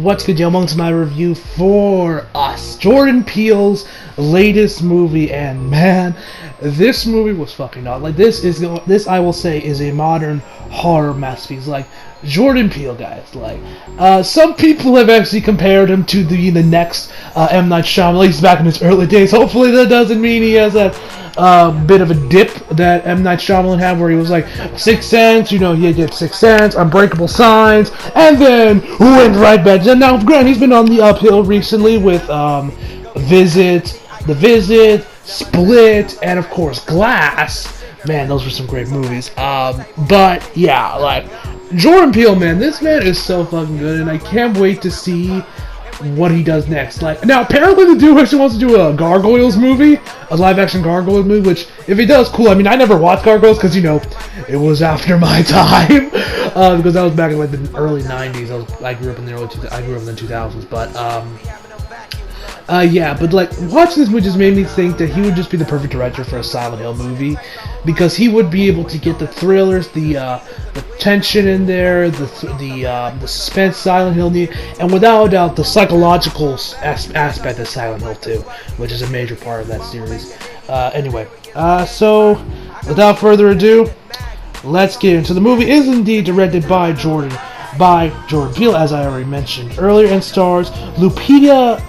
what's good, y'all? Welcome to my review for Us, Jordan Peele's latest movie, and man, this movie was fucking awesome. Like, this I will say is a modern horror masterpiece. Like, Jordan Peele, guys, like, some people have actually compared him to the next M. Night Shyamalan, at least back in his early days. Hopefully that doesn't mean he has that bit of a dip that M. Night Shyamalan had, where he was like, Sixth Sense, you know, he did Sixth Sense, Unbreakable Signs, and then went right back. And now, granted, he's been on the uphill recently with The Visit, Split, and of course, Glass. Man, those were some great movies. But yeah, like, Jordan Peele, man, this man is so fucking good, and I can't wait to see what he does next. Like, now apparently the dude actually wants to do a Gargoyles movie, a live-action Gargoyles movie, which, if he does, cool. I mean, I never watched Gargoyles because, you know, it was after my time, because I was back in like the early '90s. I grew up in the early 2000s, but yeah, but like, watching this movie just made me think that he would just be the perfect director for a Silent Hill movie, because he would be able to get the thrillers, the tension in there, the suspense Silent Hill need, and without a doubt the psychological aspect of Silent Hill 2, which is a major part of that series. Anyway, so without further ado, let's get into the movie. It is indeed directed by Jordan Peele, as I already mentioned earlier, and stars Lupita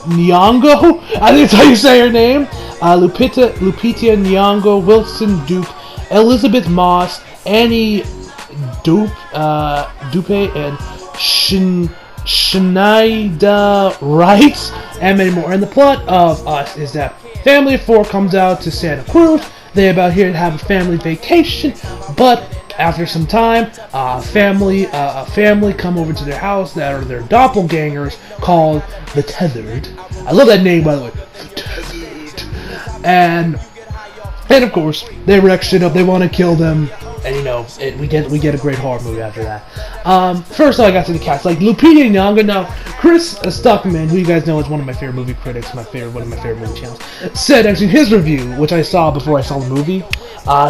Nyong'o. I think that's how you say her name. Lupita Nyong'o, Wilson Dupe, Elizabeth Moss, Annie Dupe, and Shinaida Wright, and many more. And the plot of Us is that family of four comes out to Santa Cruz. They're about here to have a family vacation, but after some time, a family come over to their house that are their doppelgangers called the Tethered. I love that name, by the way, the Tethered. And of course, they wreck shit up. They want to kill them, and you know, we get a great horror movie after that. First, I got to the cast, like Lupita Nyong'o. Now, Chris Stuckman, who you guys know is one of my favorite movie critics, one of my favorite movie channels, said actually in his review, which I saw before I saw the movie,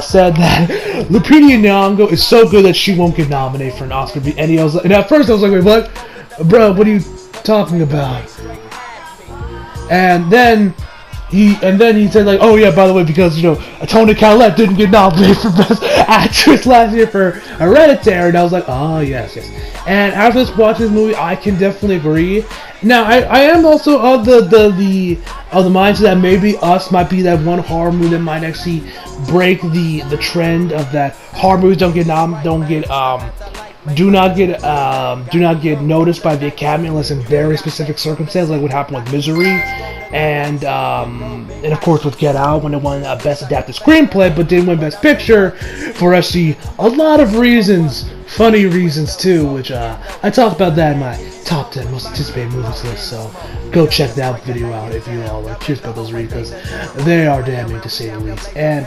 said that Lupita Nyong'o is so good that she won't get nominated for an Oscar. And at first I was like, wait, what? Bro, what are you talking about? And then he said, like, oh yeah, by the way, because, you know, Toni Collette didn't get nominated for Best Actress last year for Hereditary, and I was like, oh yes. And after watching this movie, I can definitely agree. Now, I am also of the mindset that maybe Us might be that one horror movie that might actually break the trend of that horror movies do not get noticed by the Academy unless in very specific circumstances, like what happened with Misery, and of course with Get Out, when it won Best Adapted Screenplay but didn't win Best Picture for actually a lot of reasons, funny reasons too, which I talked about that in my top 10 most anticipated movies list, so go check that video out if you all are curious about those reasons, because they are damning to say the least. And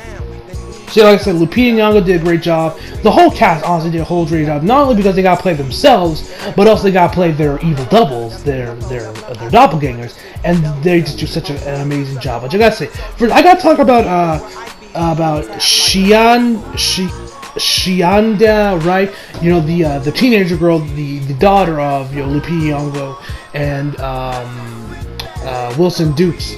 so, like I said, Lupita Nyong'o did a great job. The whole cast honestly did a whole great job, not only because they got to play themselves, but also they got to play their evil doubles, their doppelgangers, and they just do such an amazing job. But I gotta say, I gotta talk about Shianda, right? You know, the teenager girl, the daughter of, you know, Lupita Nyong'o and Wilson Dukes.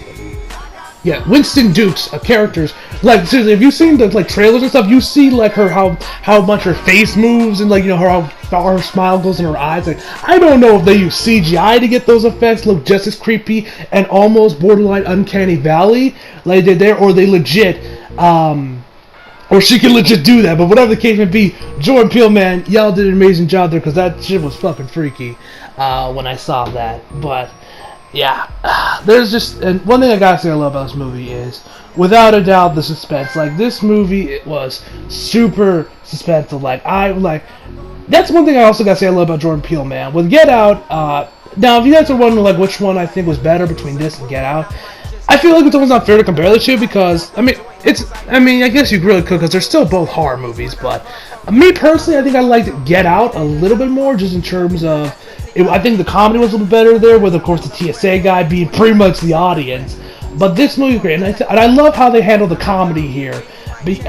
Yeah, Winston Dukes characters. Like, seriously, have you seen the like trailers and stuff? You see like how much her face moves, and like, you know, how far her smile goes in her eyes. Like, I don't know if they use CGI to get those effects look just as creepy and almost borderline uncanny valley like they did there, or they legit or she can legit do that. But whatever the case may be, Jordan Peele, man, y'all did an amazing job there, because that shit was fucking freaky when I saw that. But yeah, there's just, and one thing I gotta say I love about this movie is, without a doubt, the suspense. Like, this movie, it was super suspenseful. That's one thing I also gotta say I love about Jordan Peele, man. With Get Out, now if you guys are wondering like which one I think was better between this and Get Out, I feel like it's almost not fair to compare the two, because I guess you really could, because they're still both horror movies. But me personally, I think I liked Get Out a little bit more, just in terms of, I think the comedy was a little bit better there, with of course the TSA guy being pretty much the audience. But this movie was great, and I love how they handled the comedy here. He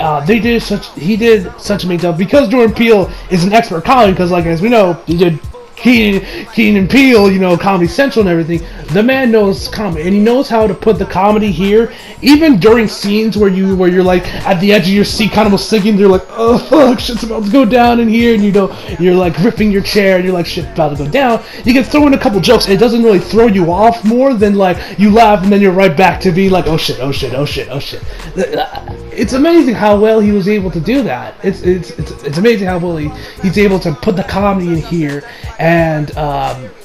did such a amazing job, because Jordan Peele is an expert comedy, because like, as we know, he did Keenan Peele, you know, Comedy Central and everything. The man knows comedy, and he knows how to put the comedy here, even during scenes where you're like at the edge of your seat, kind of sinking. You're like, oh fuck, shit's about to go down in here, and you know you're like gripping your chair, and you're like, shit's about to go down. You can throw in a couple jokes, and it doesn't really throw you off more than like you laugh, and then you're right back to being like, oh shit, oh shit, oh shit, oh shit. It's amazing how well he was able to do that. It's amazing how well he's able to put the comedy in here, and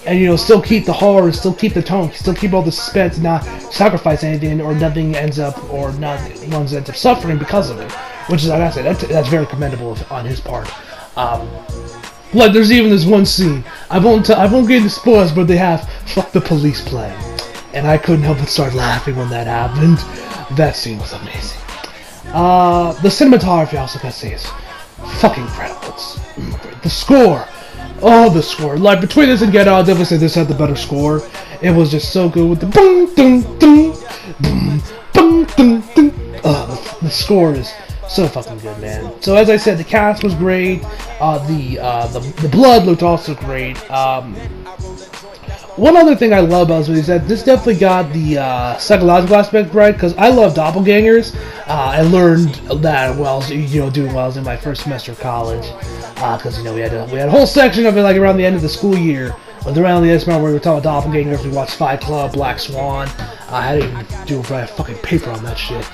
you know, still keep the horror, still keep the tone, still keep all the suspense, and not sacrifice anything, or nothing ends up, or not ones ends up suffering because of it. Which is, like I said, that's very commendable on his part. Like, there's even this one scene. I won't get into spoilers, but they have "Fuck the Police" playing, and I couldn't help but start laughing when that happened. That scene was amazing. The cinematography, I also gotta say, is fucking incredible. The score. Oh, the score. Like, between this and Get Out, I'll definitely say this had the better score. It was just so good with the boom, dum, dum, boom, boom, dum, dum. The score is so fucking good, man. So, as I said, the cast was great. The blood looked also great. One other thing I love about this movie is that this definitely got the psychological aspect right, because I love doppelgangers. I learned that while doing while I was in my first semester of college, because you know we had a whole section of it like around the end of the school year, around the end where we were talking about doppelgangers. We watched Fight Club, Black Swan. I had to even do a fucking paper on that shit,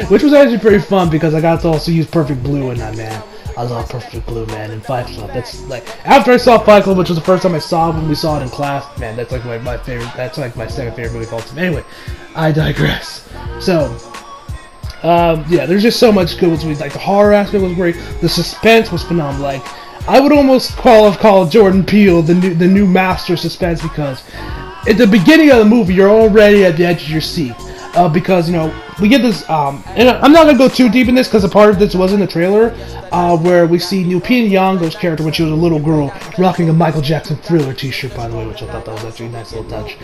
which was actually pretty fun because I got to also use Perfect Blue in that, man. I love Perfect Blue, man, and Fight Club. That's like, after I saw Fight Club, which was the first time I saw it when we saw it in class, man, that's like my favorite, that's like my second favorite movie of all time. Anyway, I digress. So, yeah, there's just so much good with like the horror aspect was great, the suspense was phenomenal. Like, I would almost call Jordan Peele the new master of suspense, because at the beginning of the movie, you're already at the edge of your seat. Because, you know, we get this, and I'm not going to go too deep in this because a part of this was in the trailer, where we see Lupita Nyong'o's character when she was a little girl, rocking a Michael Jackson Thriller t-shirt, by the way, which I thought that was actually a nice little touch.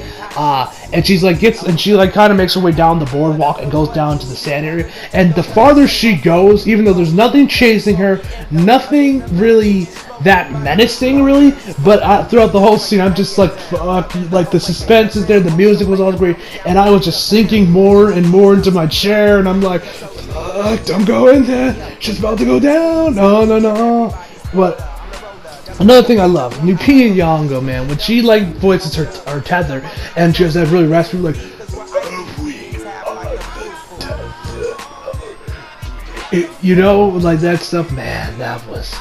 And she kind of makes her way down the boardwalk and goes down to the sand area, and the farther she goes, even though there's nothing chasing her, nothing really that menacing, really, but throughout the whole scene, I'm just like, fuck, like the suspense is there, the music was all great, and I was just sinking more and more into my chair, and I'm like, fuck, don't go in there, she's about to go down, no. But another thing I love, Lupita Nyong'o, man, when she like voices her tether, and she has that really raspy, like, you know, like that stuff, man, that was.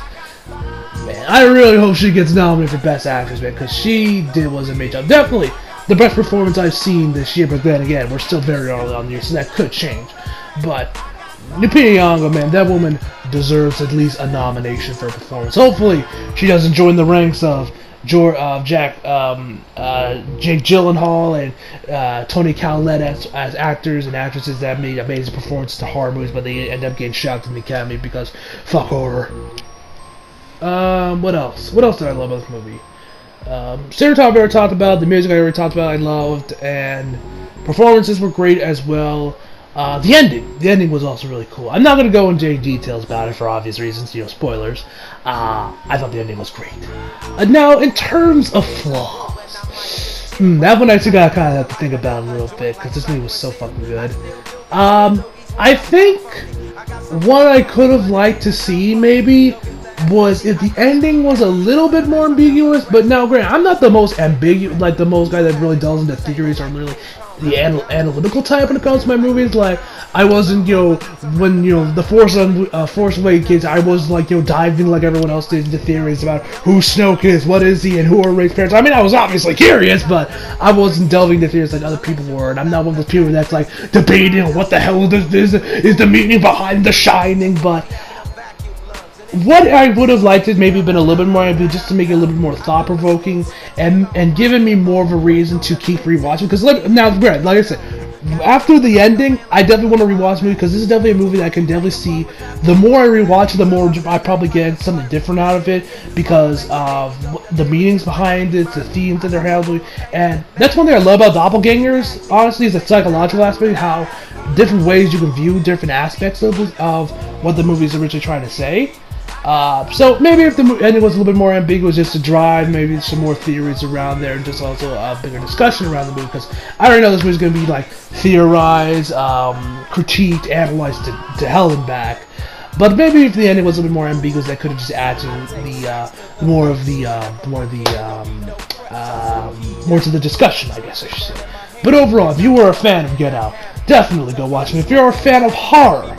Man, I really hope she gets nominated for Best Actress, man, because she was a major job. Definitely the best performance I've seen this year, but then again, we're still very early on the year, so that could change. But Lupita Nyong'o, man, that woman deserves at least a nomination for her performance. Hopefully, she doesn't join the ranks of Jake Gyllenhaal and Toni Collette as actors and actresses that made amazing performances to horror movies, but they end up getting shot in the Academy because fuck horror. What else? What else did I love about this movie? Cinematography I already talked about, the music I already talked about, I loved, and performances were great as well. The ending was also really cool. I'm not going to go into any details about it for obvious reasons, you know, spoilers. I thought the ending was great. Now, in terms of flaws, that one I actually got kind of have to think about a little bit, because this movie was so fucking good. I think what I could have liked to see, maybe, was if the ending was a little bit more ambiguous. But now, granted, I'm not the most ambiguous, like the most guy that really delves into theories, or really the analytical type when it comes to my movies. Like, I wasn't, you know, when, you know, the Force Awakens, I was like, you know, diving like everyone else did into theories about who Snoke is, what is he, and who are Rey's parents. I mean, I was obviously curious, but I wasn't delving into theories like other people were, and I'm not one of those people that's like debating what the hell is the meaning behind The Shining. But what I would have liked is maybe been a little bit more ambiguous, just to make it a little bit more thought-provoking, and given me more of a reason to keep rewatching. Because now, like I said, after the ending, I definitely want to rewatch the movie, because this is definitely a movie that I can definitely see. The more I rewatch it, the more I probably get something different out of it, because of the meanings behind it, the themes that they're handling. And that's one thing I love about Doppelgangers, honestly, is the psychological aspect, how different ways you can view different aspects of what the movie is originally trying to say. So maybe if the ending was a little bit more ambiguous, just to drive maybe some more theories around there, and just also a bigger discussion around the movie, because I already know this movie's going to be like theorized, critiqued, analyzed to hell and back. But maybe if the ending was a little bit more ambiguous, that could have just added to the more to the discussion, I guess I should say. But overall, if you were a fan of Get Out, definitely go watch it. If you're a fan of horror,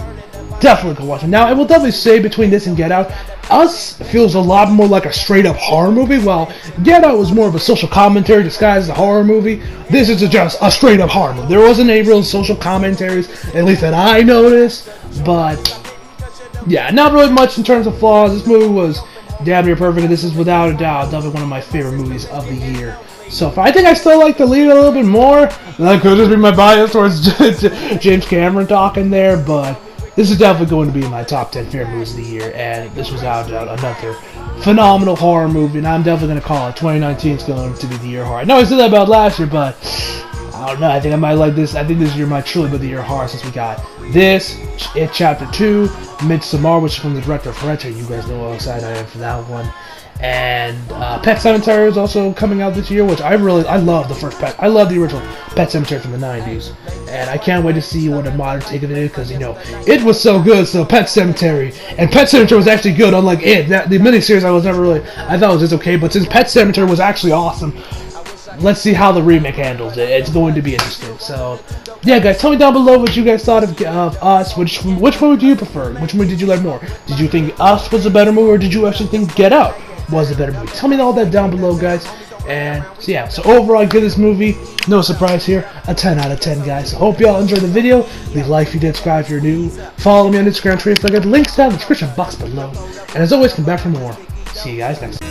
definitely go watch it. Now, I will definitely say between this and Get Out, Us feels a lot more like a straight-up horror movie, while Get Out was more of a social commentary disguised as a horror movie. This is just a straight-up horror movie. There wasn't any real social commentaries, at least that I noticed, but yeah, not really much in terms of flaws. This movie was damn near perfect, and this is without a doubt definitely one of my favorite movies of the year. So far, I think I still like the lead a little bit more. That could just be my bias towards James Cameron talking there, but this is definitely going to be in my top 10 favorite movies of the year, and this was without a doubt another phenomenal horror movie, and I'm definitely going to call it 2019 is going to be the year horror. I know I said that about last year, but I don't know. I think I might like this. I think this year might truly be the year horror, since we got this, It Chapter 2, Midsommar, which is from the director of Hereditary. You guys know how excited I am for that one. And Pet Sematary is also coming out this year, which I love the first Pet. I love the original Pet Sematary from the 90s. And I can't wait to see what a modern take of it is, because, you know, it was so good, so Pet Sematary. And Pet Sematary was actually good, unlike it. The miniseries I thought was just okay, but since Pet Sematary was actually awesome, let's see how the remake handles it. It's going to be interesting. So, yeah, guys, tell me down below what you guys thought of Us. Which movie do you prefer? Which movie did you like more? Did you think Us was a better movie, or did you actually think Get Out was a better movie? Tell me all that down below, guys. And so, yeah, so overall, I give this movie, no surprise here, a 10 out of 10, guys. So hope y'all enjoyed the video. Leave a like if you did, subscribe if you're new. Follow me on Instagram, Twitter, I got links down in the description box below. And as always, come back for more. See you guys next time.